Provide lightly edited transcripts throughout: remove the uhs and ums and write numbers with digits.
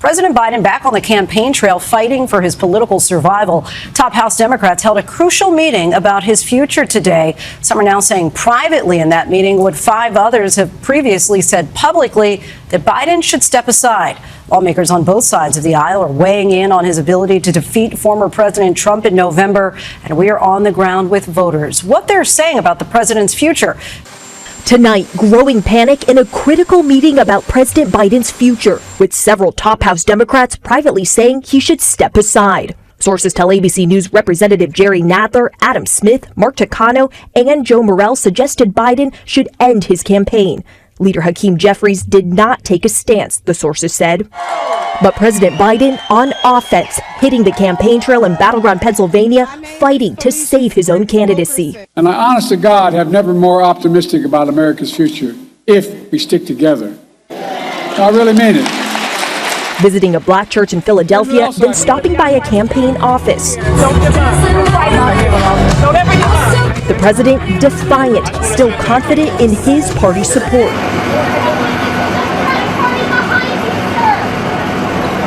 President Biden back on the campaign trail fighting for his political survival. Top House Democrats held a crucial meeting about his future today. Some are now saying privately in that meeting what 5 others have previously said publicly, that Biden should step aside. Lawmakers on both sides of the aisle are weighing in on his ability to defeat former President Trump in November, and we are on the ground with voters. What they're saying about the president's future. Tonight, growing panic in a critical meeting about President Biden's future, with several top House Democrats privately saying he should step aside. Sources tell ABC News Representative Jerry Nadler, Adam Smith, Mark Takano, and Joe Morell suggested Biden should end his campaign. Leader Hakeem Jeffries did not take a stance, the sources said. But President Biden on offense, hitting the campaign trail in battleground Pennsylvania, fighting to save his own candidacy. And I, honest to God, have never more optimistic about America's future if we stick together. I really mean it. Visiting a black church in Philadelphia, then stopping by a campaign office. Don't give up. Don't ever give up. The president defiant, still confident in his party support.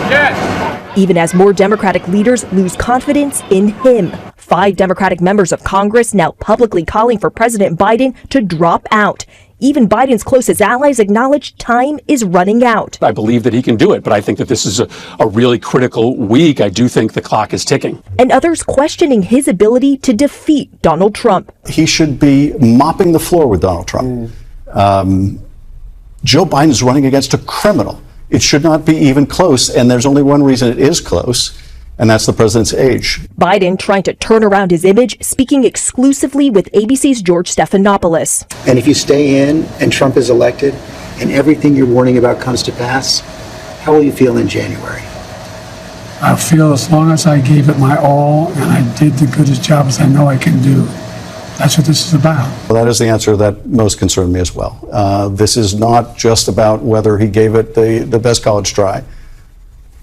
Yes. Even as more Democratic leaders lose confidence in him. 5 Democratic members of Congress now publicly calling for President Biden to drop out. Even Biden's closest allies acknowledge time is running out. I believe that he can do it, but I think that this is a really critical week. I do think the clock is ticking. And others questioning his ability to defeat Donald Trump. He should be mopping the floor with Donald Trump. Joe Biden is running against a criminal. It should not be even close, and there's only one reason it is close, and that's the president's age. Biden trying to turn around his image, speaking exclusively with ABC's George Stephanopoulos. And if you stay in and Trump is elected and everything you're warning about comes to pass, how will you feel in January? I feel as long as I gave it my all and I did the goodest job as I know I can do. That's what this is about. Well, that is the answer that most concerned me as well. This is not just about whether he gave it the best college try,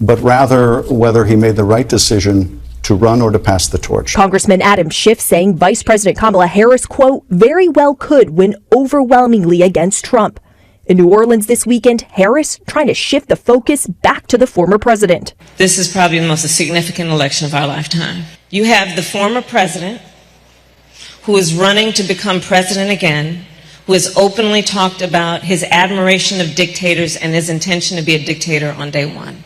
but rather whether he made the right decision to run or to pass the torch. Congressman Adam Schiff saying Vice President Kamala Harris, quote, very well could win overwhelmingly against Trump. In New Orleans this weekend, Harris trying to shift the focus back to the former president. This is probably the most significant election of our lifetime. You have the former president who is running to become president again, who has openly talked about his admiration of dictators and his intention to be a dictator on day one.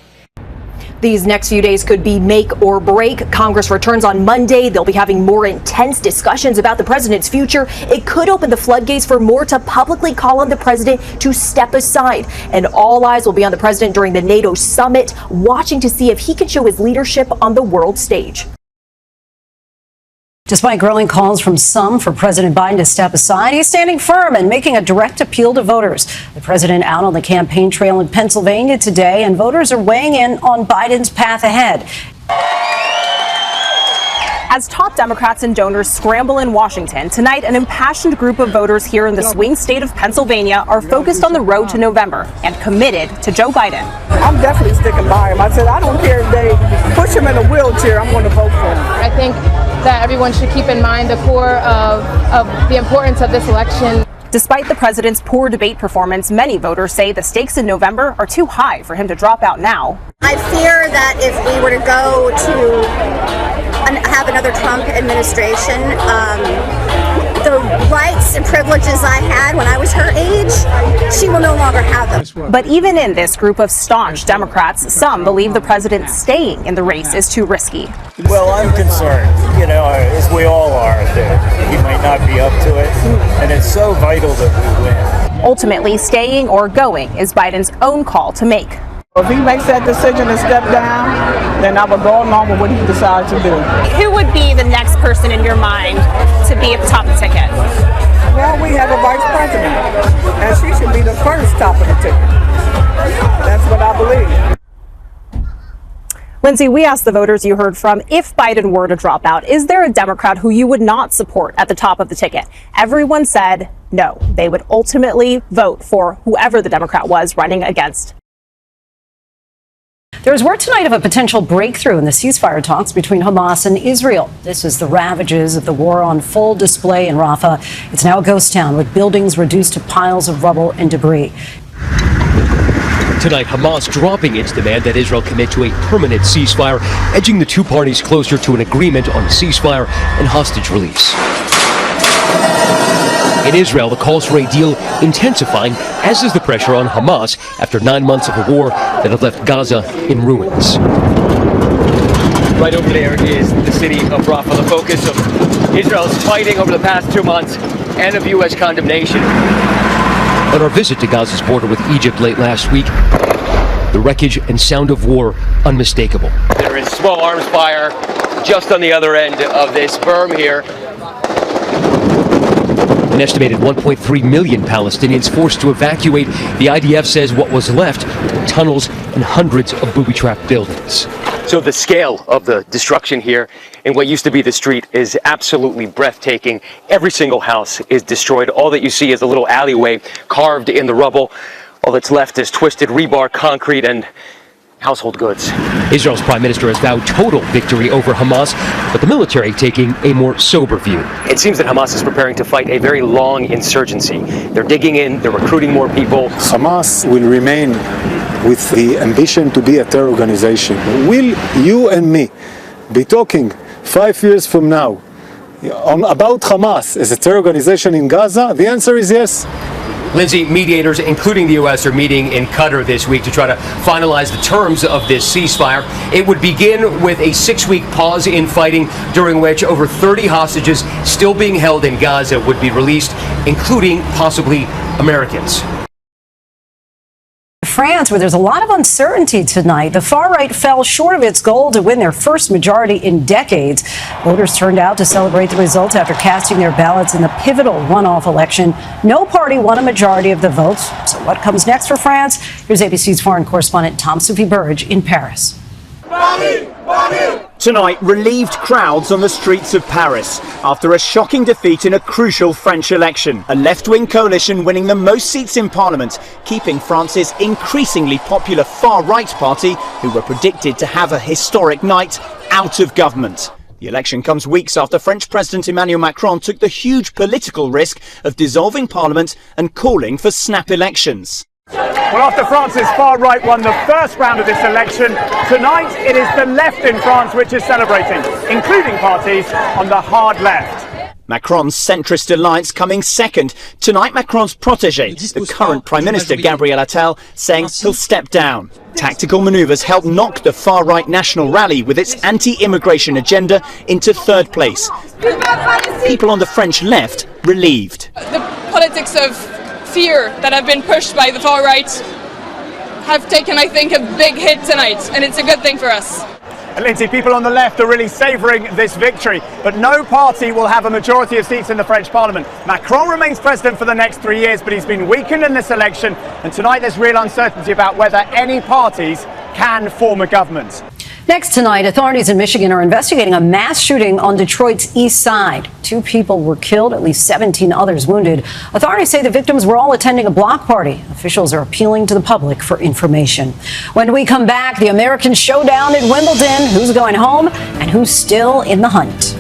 These next few days could be make or break. Congress returns on Monday. They'll be having more intense discussions about the president's future. It could open the floodgates for more to publicly call on the president to step aside. And all eyes will be on the president during the NATO summit, watching to see if he can show his leadership on the world stage. Despite growing calls from some for President Biden to step aside, he's standing firm and making a direct appeal to voters. The president out on the campaign trail in Pennsylvania today, and voters are weighing in on Biden's path ahead. As top Democrats and donors scramble in Washington, tonight an impassioned group of voters here in the swing state of Pennsylvania are focused on the road to November and committed to Joe Biden. I'm definitely sticking by him. I said, I don't care if they push him in a wheelchair, I'm going to vote for him. I think that everyone should keep in mind the core of the importance of this election. Despite the president's poor debate performance, many voters say the stakes in November are too high for him to drop out now. I fear that if we were to go to have another Trump administration, the rights and privileges I had when I was her age, she will no longer have them. But even in this group of staunch Democrats, some believe the president staying in the race is too risky. Well, I'm concerned, as we all are, that he might not be up to it, and it's so vital that we win. Ultimately, staying or going is Biden's own call to make. If he makes that decision and step down, then I will go along with what he decides to do. Who would be the next person in your mind to be at the top of the ticket? Well, we have a vice president, and she should be the first top of the ticket. That's what I believe. Lindsay, we asked the voters you heard from, if Biden were to drop out, is there a Democrat who you would not support at the top of the ticket? Everyone said no. They would ultimately vote for whoever the Democrat was running against. There is word tonight of a potential breakthrough in the ceasefire talks between Hamas and Israel. This is the ravages of the war on full display in Rafah. It's now a ghost town with buildings reduced to piles of rubble and debris. Tonight, Hamas dropping its demand that Israel commit to a permanent ceasefire, edging the two parties closer to an agreement on ceasefire and hostage release. In Israel, the calls for a deal intensifying, as is the pressure on Hamas after 9 months of a war that have left Gaza in ruins. Right over there is the city of Rafah, the focus of Israel's fighting over the past 2 months and of U.S. condemnation. On our visit to Gaza's border with Egypt late last week, the wreckage and sound of war unmistakable. There is small arms fire just on the other end of this berm here. An estimated 1.3 million Palestinians forced to evacuate. The IDF says what was left were tunnels and hundreds of booby-trapped buildings. So the scale of the destruction here in what used to be the street is absolutely breathtaking. Every single house is destroyed. All that you see is a little alleyway carved in the rubble. All that's left is twisted rebar, concrete, and household goods. Israel's prime minister has vowed total victory over Hamas, but the military taking a more sober view. It seems that Hamas is preparing to fight a very long insurgency. They're digging in, they're recruiting more people. Hamas will remain with the ambition to be a terror organization. Will you and me be talking 5 years from now about Hamas as a terror organization in Gaza? The answer is yes. Lindsay, mediators, including the U.S., are meeting in Qatar this week to try to finalize the terms of this ceasefire. It would begin with a 6-week pause in fighting, during which over 30 hostages still being held in Gaza would be released, including possibly Americans. France, where there's a lot of uncertainty tonight. The far right fell short of its goal to win their first majority in decades. Voters turned out to celebrate the results after casting their ballots in the pivotal runoff election. No party won a majority of the votes. So what comes next for France? Here's ABC's foreign correspondent Tom Sophie Burge in Paris. Tonight, relieved crowds on the streets of Paris after a shocking defeat in a crucial French election. A left-wing coalition winning the most seats in Parliament, keeping France's increasingly popular far-right party, who were predicted to have a historic night, out of government. The election comes weeks after French President Emmanuel Macron took the huge political risk of dissolving Parliament and calling for snap elections. Well, after France's far right won the first round of this election, tonight it is the left in France which is celebrating, including parties on the hard left. Macron's centrist alliance coming second. Tonight, Macron's protégé, the current Prime Minister Gabriel Attal, saying he'll step down. Tactical manoeuvres helped knock the far-right National Rally with its anti-immigration agenda into third place. People on the French left relieved. The politics of fear that have been pushed by the far right have taken, I think, a big hit tonight, and it's a good thing for us. And Lindsay, people on the left are really savouring this victory, but no party will have a majority of seats in the French Parliament. Macron remains president for the next 3 years, but he's been weakened in this election, and tonight there's real uncertainty about whether any parties can form a government. Next tonight, authorities in Michigan are investigating a mass shooting on Detroit's east side. 2 people were killed, at least 17 others wounded. Authorities say the victims were all attending a block party. Officials are appealing to the public for information. When we come back, the American showdown at Wimbledon. Who's going home and who's still in the hunt?